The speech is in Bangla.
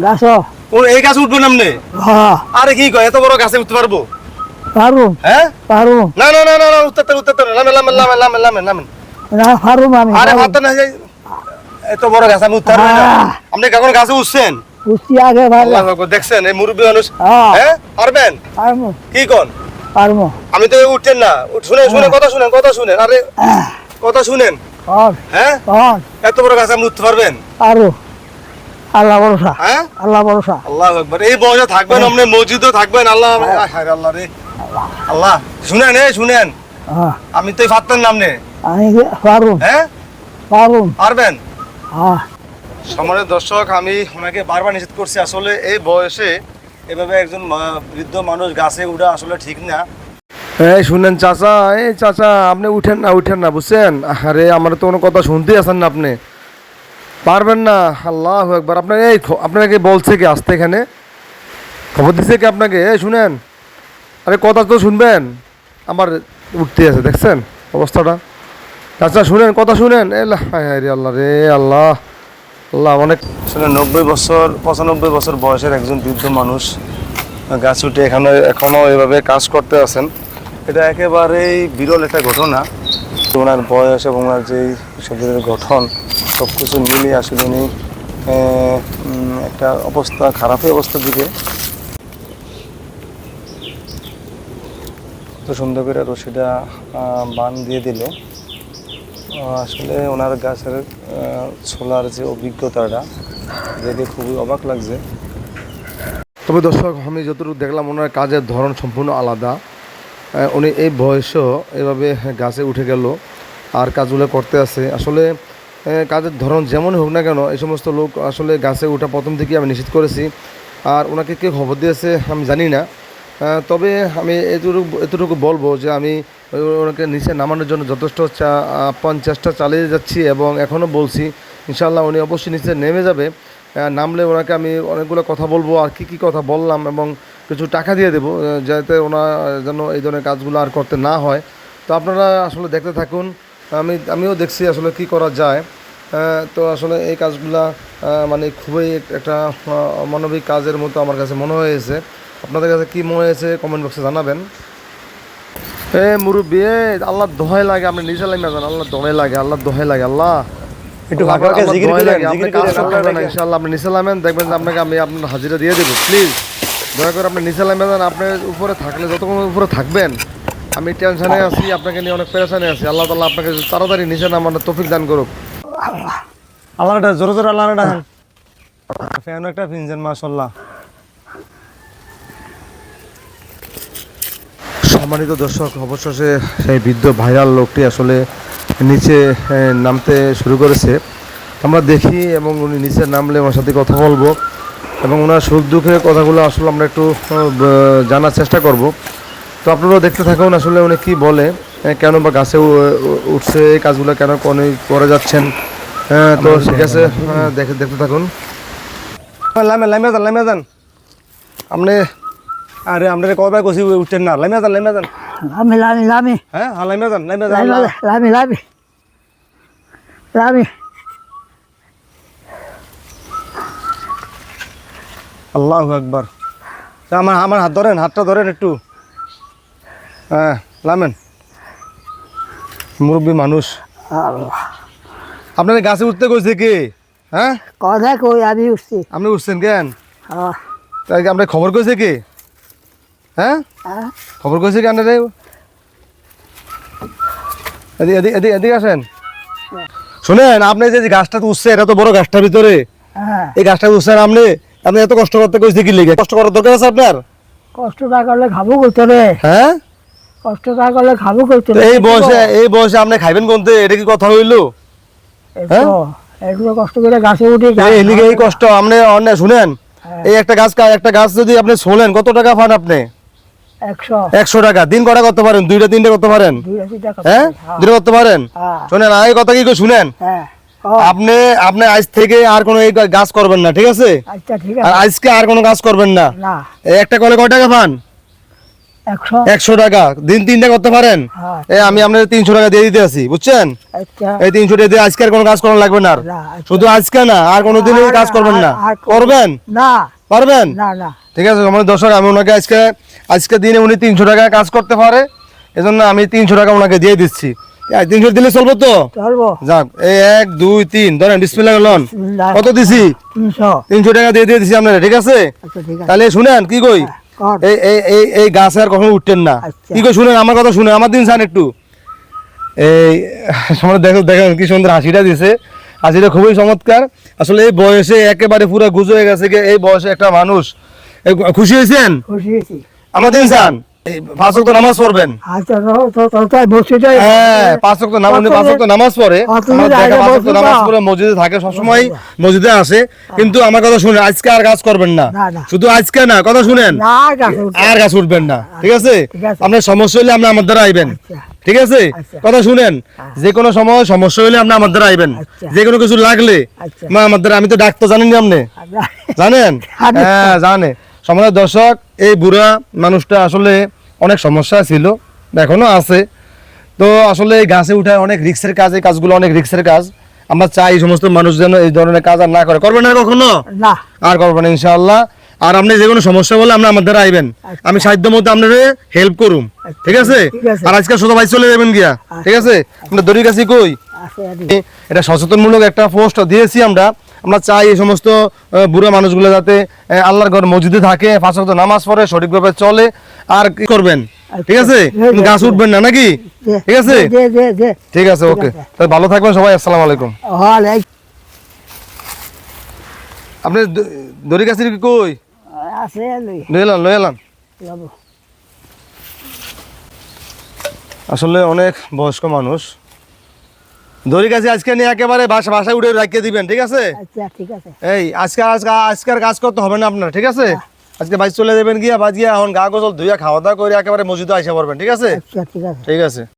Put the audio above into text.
গাছ ও এই গাছে উঠবেন আপনি? হ্যাঁ আরে কি কয়, এত বড় গাছে উঠতে পারবো? পারুম হ্যাঁ পারুম না না না না না, উঠতে নামেন নামেন নামেন নামেন নামেন নামেন। না পারুম আমি আরে মাত্র না, এত বড় গাছ আমি উঠতে পারবো না। আপনি কখন গাছে উঠছেন? বুঝছি আগে ভালো আল্লাহু আকবার, দেখছেন এই মুরব্বী মানুষ। হ্যাঁ হ্যাঁ পারবেন? পারমু কি কোন? পারমু আমি তো উঠছেন না। শুনেন শুনেন, কথা শুনেন, কথা শুনেন। আরে কথা শুনেন। কর হ্যাঁ কর এত বড় গাছ আপনি উঠতে পারবেন? পারু আল্লাহ ভরসা হ্যাঁ আল্লাহ ভরসা আল্লাহু আকবার, এই বয়সে থাকবেন আপনি, মসজিদও থাকবেন। আল্লাহ হায় আল্লাহ রে আল্লাহ। শুনেন শুনেন, হ্যাঁ আমি তো পারতেন না আপনি। আমি পারুম হ্যাঁ পারুম পারবেন? হ্যাঁ সম্মানিত দর্শক, আমি ওনাকে বারবার নিষেধ করছি, আসলে এই বয়সে এভাবে একজন বৃদ্ধ মানুষ গাছে উঠা আসলে ঠিক না। এই শুনেন চাচা, এই চাচা আপনি উঠেন না বুঝছেন? আরে আমার তো কোনো কথা শুনতেই আসেন না আপনি, পারবেন না। আল্লাহু আকবার, আপনার এই আপনাকে বলছে কি আসতে, এখানে খবর দিচ্ছে কি আপনাকে? এই শুনেন, আরে কথা তো শুনবেন, আমার উঠতে আছে, দেখছেন অবস্থাটা? চাচা শুনেন, কথা শুনেন। রে আল্লাহ রে আল্লাহ আল্লাহ, অনেক আসলে 95 বছর বয়সের একজন বৃদ্ধ মানুষ গাছ উঠে এখনো এভাবে কাজ করতে আছেন। এটা একেবারেই বিরল একটা ঘটনা। ওনার বয়স এবং ওনার যে শরীরের গঠন সব কিছু মিলিয়ে আসলে উনি একটা খারাপই অবস্থার দিকে। তো সুন্দর করে রশিটা বান দিয়ে দিল। আসলে ওনার গাছের ছোলার যে অভিজ্ঞতাটা দেখে খুবই অবাক লাগছে। তবে দর্শক, আমি যতটুকু দেখলাম ওনার কাজের ধরন সম্পূর্ণ আলাদা। উনি এই বয়সেও এভাবে গাছে উঠে গেল আর কাজগুলো করতে আছে। আসলে কাজের ধরন যেমনই হোক না কেন, এই সমস্ত লোক আসলে গাছে ওঠা প্রথম থেকেই আমি নিষেধ করেছি। আর ওনাকে কে খবর দিয়েছে আমি জানি না, তবে আমি এতটুকু বলবো যে আমি ওনাকে নিচে নামানোর জন্য যথেষ্ট চেষ্টা চালিয়ে যাচ্ছি এবং এখনও বলছি ইনশাআল্লাহ উনি অবশ্যই নিচে নেমে যাবে। নামলে ওনাকে আমি অনেকগুলো কথা বলবো, আর কি কথা বললাম, এবং কিছু টাকা দিয়ে দেবো যাতে ওনার যেন এই ধরনের কাজগুলো আর করতে না হয়। তো আপনারা আসলে দেখতে থাকুন, আমিও দেখছি আসলে কি করা যায়। তো আসলে এই কাজগুলা মানে খুবই একটা অমানবিক কাজের মতো আমার কাছে মনে হয়েছে। আপনাদের কাছে কি মনে হয়েছে কমেন্ট বক্সে জানাবেন। মুরব্বী, আল্লাহ দোহাই লাগে, আপনি নিচে লাইমা যান, আল্লাহ দোহাই লাগে, আল্লাহ দোহাই লাগে, আল্লাহ একটু ইনশাআল্লাহ আপনি নিচে নামেন, দেখবেন যে আপনাকে আমি আপনার হাজিরা দিয়ে দেবো। প্লিজ দয়া করে আপনি নিচে নামে যান। আপনার উপরে থাকলে যতক্ষণ উপরে থাকবেন আমি টেনশনে আছি, আপনাকে নিয়ে অনেক পেরেশানে আছি। আল্লাহ তাআলা আপনাকে তাড়াতাড়ি নিচে নামানোর তৌফিক দান করুক। আল্লাহটা জোরে জোরে আল্লাহ ডাকেন, ফ্যান একটা ফিনছেন মাশাআল্লাহ। সম্মানিত দর্শক, অবশেষে সেই বৃদ্ধ ভাইরাল লোকটি আসলে নিচে নামতে শুরু করেছে। আমরা দেখি এবং উনি নিচে নামলে ওনার সাথে কথা বলবো এবং ওনার সুখ দুঃখের কথাগুলো আসলে আমরা একটু জানার চেষ্টা করব। তো আপনারাও দেখতে থাকুন আসলে উনি কী বলে, কেন বা গাছে উঠছে, এই কাজগুলো কেন করে যাচ্ছেন। তো ঠিক আছে, দেখতে থাকুন। লাইমে যান আপনি। আরে আপনার কবে কষি উঠছেন না? লাইমে যান লামি হ্যাঁ লাইমে যান লামি আল্লাহু আকবার। আমার হাতটা ধরেন একটু। হ্যাঁ লামেন, মুরব্বী মানুষ। আপনার গাছে উঠতে কইছে কি? হ্যাঁ কথা কই আমি উঠছি। আপনি উঠছেন কেন? তাই আপনার খবর কইছে কি? হ্যাঁ খবর কইছে কি আপনার? এদিকে আসেন। শুনেন, আপনি যে গাছটা উঠছে, এটা তো বড় গাছটার ভিতরে, এই গাছটা উঠছেন আপনি এত কষ্ট করতে কইছে কি লেগে? কষ্ট করার দরকার আছে আপনার? কষ্ট না করলে খাবো করতে রে। হ্যাঁ কষ্ট না করলে খাবো করতে। এই বয়সে আপনি খাইবেন কোনতে? এটা কি কথা হইলো? একটু কষ্ট করে গাছে উঠি, এই কষ্ট আপনি অন্য শুনেন। এই একটা গাছ যদি আপনি ছোলেন, কত টাকা পান আপনি? 100 টাকা। দিন কটা করতে পারেন? 2-3টা করতে পারেন? হ্যাঁ 2টা করতে পারেন। শুনেন, এই কথা কি শুনেন, আপনি আজ থেকে আর কোনো এই গাছ করবেন না, ঠিক আছে? আর আজকে আর কোনো কাজ করবেন না। একটা কলে কয় টাকা পান? 100 100 টাকা দিন 3টা করতে পারেন? হ্যাঁ। আমি আপনার 300 টাকা দিয়ে দিতে আছি, বুঝছেন? আচ্ছা এই 300 টাকা দিয়ে আজকে আর কোনো কাজ করা লাগবে না আর। না, আচ্ছা। শুধু আজকে না, আর কোনোদিন এই কাজ করবেন না। আর করবেন? না পারবেন? না না ঠিক আছে আমার দর্শক, আমি ওনাকে আজকে দিনে উনি 300 টাকা কাজ করতে পারে, এজন্য আমি 300 টাকা ওনাকে দিয়ে দিচ্ছি। 300 দিলে চলবো তো? চলবো। যাক, এই 1 2 3 ধরেন, বিসমিল্লাহ লন। বিসমিল্লাহ। কত দিছি? 300। 300 টাকা দিয়ে দিছি আপনারা, ঠিক আছে? আচ্ছা ঠিক আছে। তাহলে শুনেন কি কই, কর। এই গাছে আর কখনো উঠতেন না। আচ্ছা। কি কই শুনেন, আমার কথা শুনে আমার দিন চান একটু। এই সময় দেখেন কি সুন্দর হাসিটা দিছে, হাসিটা খুবই চমৎকার। আসলে এই বয়সে একেবারে পুরো গুজ হয়ে গেছে, এই বয়সে একটা মানুষ। খুশি হয়েছেন? খুশি হয়েছি। আমার দিন চান, এই 5 ওয়াক্ত নামাজ পড়বেন। আচ্ছা তো বসে হ্যাঁ, 5 ওয়াক্ত নামাজ, 5 ওয়াক্ত নামাজ পড়ে। আমার দেখা 5 ওয়াক্ত নামাজ পড়ে মসজিদে থাকে, সবসময় মসজিদে আসে। কিন্তু আমার কথা শুনে, আজকে আর কাজ করবেন না। না, না। শুধু আজকে না, কথা শুনেন, না গাছে উঠবো। আর গাছ উঠবেন না, ঠিক আছে? ঠিক আছে। আপনার সমস্যা হলে আপনি আমার দ্বারা আইবেন, আচ্ছা। ঠিক আছে? আচ্ছা। কথা শুনেন, যে কোনো সময় সমস্যা হলে আপনি আমার দ্বারা আইবেন। আচ্ছা। যে কোনো কিছু লাগলে আচ্ছা। আমার দ্বারা, আমি তো ডাক্তার, জানেন না আপনি? জানেন? জানি। হ্যাঁ জানে। সমাজের দর্শক, এই বুড়া মানুষটা আসলে অনেক সমস্যা ছিল, এখনো আছে। তো আসলে এই গাছে উঠায় অনেক রিক্সের কাজ, এই কাজগুলো অনেক রিক্সের কাজ। আমরা চাই এই সমস্ত মানুষ যেন এই ধরনের কাজ আর না করে। করবেন না কখনো? না আর করবেন না ইনশাআল্লাহ। আর আপনি যে কোনো সমস্যা বলে আপনি আমার দ্বারা আইবেন, আমি সাধ্য মতো আপনার হেল্প করুম, ঠিক আছে? ঠিক আছে। আর আজকে সোজা ভাই চলে যাবেন গিয়া, ঠিক আছে? আপনার দড়ির কাছে কই, আছে আর এটা সচেতনমূলক একটা পোস্ট দিয়েছি আমরা। আমরা চাই এই সমস্ত বুড়া মানুষগুলো যাতে আল্লাহর ঘর মসজিদে থাকে, 5 ওয়াক্ত নামাজ পড়ে, সঠিকভাবে চলে। আর কি করবেন, ঠিক আছে? গাছ উঠবেন না নাকি? ঠিক আছে, দে ঠিক আছে, ওকে। তাহলে ভালো থাকবেন সবাই, আসসালামু আলাইকুম। ওয়ালাইকুম আপনি দড়ির কাছে কই, আছে লই লয়ে এলাম। যাবো। আসলে অনেক বয়স্ক মানুষ, দড়ির কাছে আজকে নিয়ে একেবারে বাসায় উঠে রাখিয়ে দিবেন, ঠিক আছে? আচ্ছা ঠিক আছে। এই আজকের কাজ করতে হবে না আপনার, ঠিক আছে? আজকে বাইরে চলে যাবেন গিয়া, বাজ গিয়া এখন গা গোসল ধুইয়া খাওয়া দাওয়া করে একেবারে মসজিদে আইসা পড়বেন, ঠিক আছে? আচ্ছা ঠিক আছে। ঠিক আছে।